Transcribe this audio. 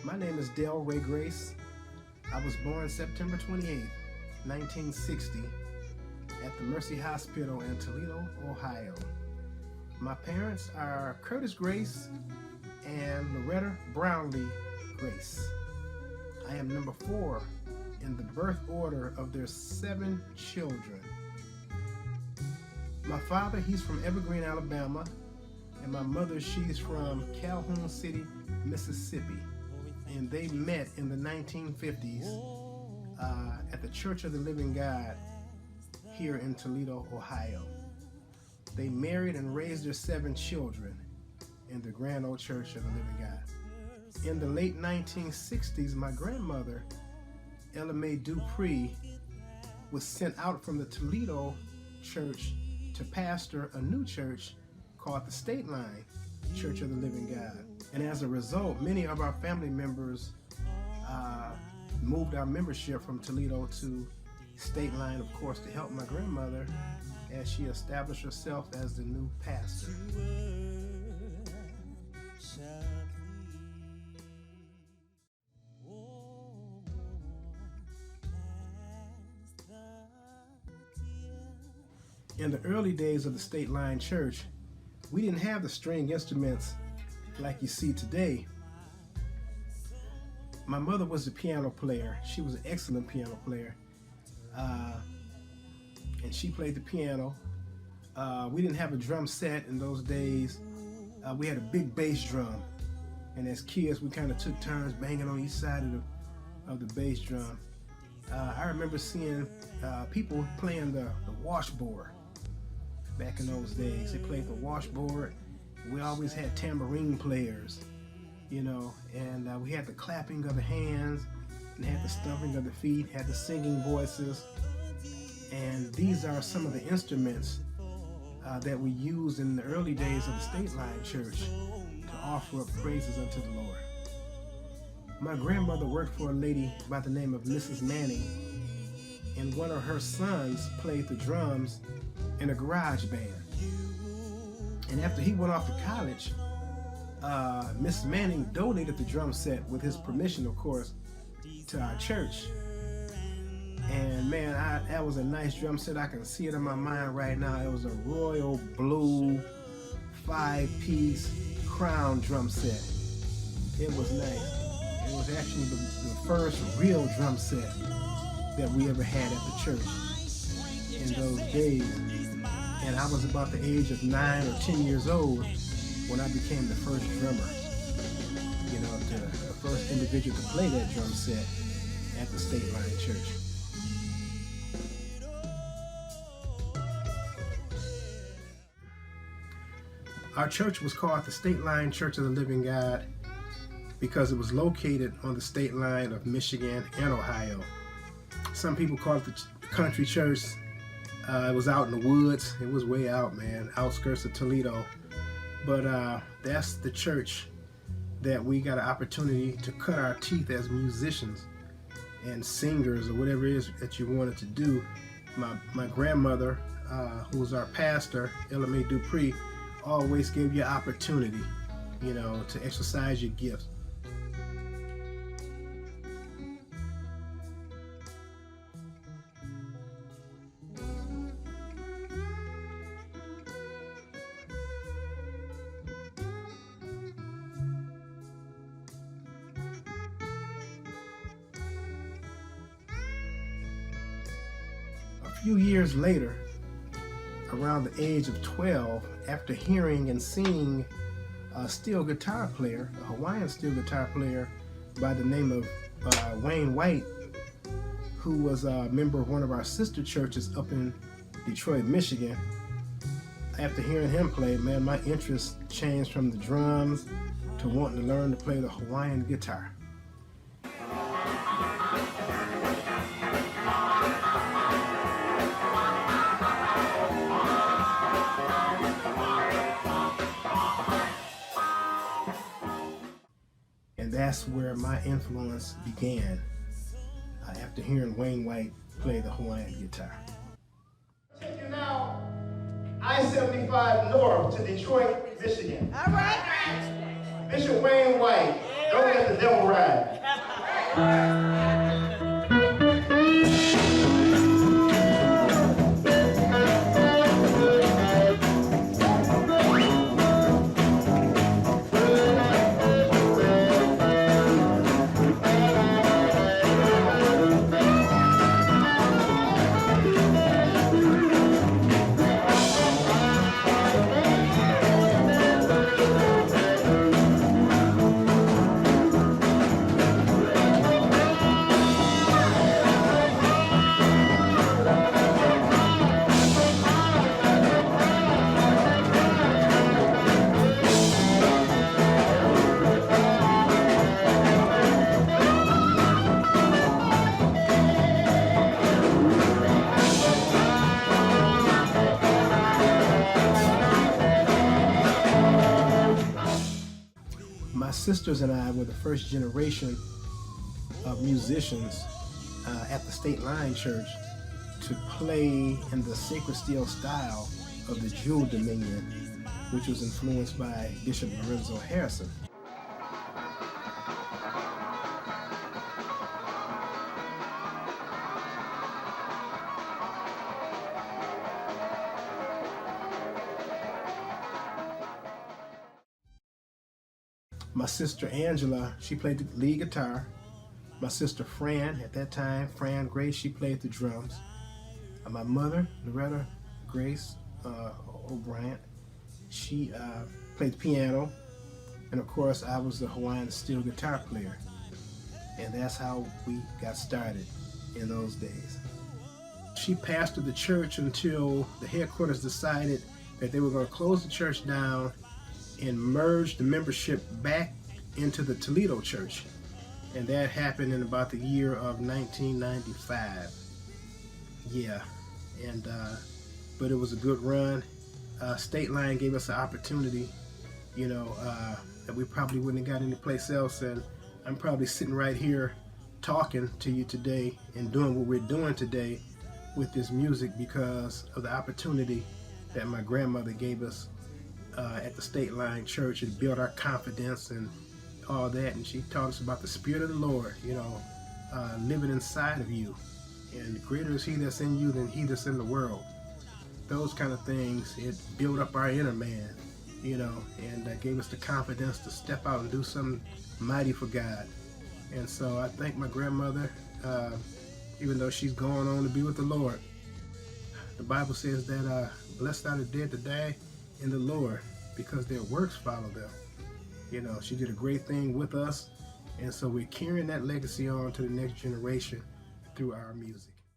My name is Dale Ray Grace. I was born September 28, 1960 at the Mercy Hospital in Toledo, Ohio. My parents are Curtis Grace and Loretta Brownlee Grace. I am number 4 in the birth order of their 7 children. My father, he's from Evergreen, Alabama, and my mother, she's from Calhoun City, Mississippi. And they met in the 1950s at the Church of the Living God here in Toledo, Ohio. They married and raised their 7 children in the Grand Old Church of the Living God. In the late 1960s, my grandmother, Ella Mae Dupree, was sent out from the Toledo church to pastor a new church called the Stateline Church of the Living God. And as a result, many of our family members moved our membership from Toledo to Stateline, of course, to help my grandmother as she established herself as the new pastor. In the early days of the Stateline Church, we didn't have the string instruments like you see today. My mother was a piano player. She was an excellent piano player. And she played the piano. We didn't have a drum set in those days. We had a big bass drum. And as kids, we kind of took turns banging on each side of the bass drum. I remember seeing people playing the washboard back in those days. They played the washboard. We always had tambourine players, you know, and we had the clapping of the hands and had the stomping of the feet, had the singing voices. And these are some of the instruments that we used in the early days of the Stateline Church to offer up praises unto the Lord. My grandmother worked for a lady by the name of Mrs. Manning, and one of her sons played the drums in a garage band. And after he went off to college, Miss Manning donated the drum set, with his permission, of course, to our church. And man, that was a nice drum set. I can see it in my mind right now. It was a royal blue 5-piece crown drum set. It was nice. It was actually the first real drum set that we ever had at the church in those days. And I was about the age of 9 or 10 years old when I became the first drummer. You know, the first individual to play that drum set at the Stateline Church. Our church was called the Stateline Church of the Living God because it was located on the state line of Michigan and Ohio. Some people call it the country church. It was out in the woods. It was way out, man, outskirts of Toledo. But that's the church that we got an opportunity to cut our teeth as musicians and singers, or whatever it is that you wanted to do. My grandmother, who was our pastor, Ella Mae Dupree, always gave you an opportunity, you know, to exercise your gifts. A few years later, around the age of 12, after hearing and seeing a steel guitar player, a Hawaiian steel guitar player by the name of Wayne White, who was a member of one of our sister churches up in Detroit, Michigan. After hearing him play, man, my interest changed from the drums to wanting to learn to play the Hawaiian guitar. And that's where my influence began, after hearing Wayne White play the Hawaiian guitar. Taking now I-75 north to Detroit, Michigan. All right. Bishop Wayne White Go let the devil ride. My sisters and I were the first generation of musicians at the Stateline Church to play in the sacred steel style of the Jewell Dominion, which was influenced by Bishop Lorenzo Harrison. My sister Angela, she played the lead guitar. My sister Fran, at that time, Fran Grace, she played the drums. My mother, Loretta Grace O'Brien, she played the piano. And of course, I was the Hawaiian steel guitar player. And that's how we got started in those days. She pastored the church until the headquarters decided that they were going to close the church down and merge the membership back into the Toledo church. And that happened in about the year of 1995. Yeah, and but it was a good run. Stateline gave us an opportunity, you know, that we probably wouldn't have got anyplace else. And I'm probably sitting right here talking to you today and doing what we're doing today with this music because of the opportunity that my grandmother gave us at the Stateline Church. It built our confidence and all that, and she taught us about the Spirit of the Lord, you know, living inside of you, and greater is He that's in you than he that's in the world. Those kind of things, it built up our inner man, you know, and gave us the confidence to step out and do something mighty for God. And so I thank my grandmother, even though she's going on to be with the Lord. The Bible says that blessed are the dead to die in the Lord, because their works follow them. You know, she did a great thing with us, and so we're carrying that legacy on to the next generation through our music.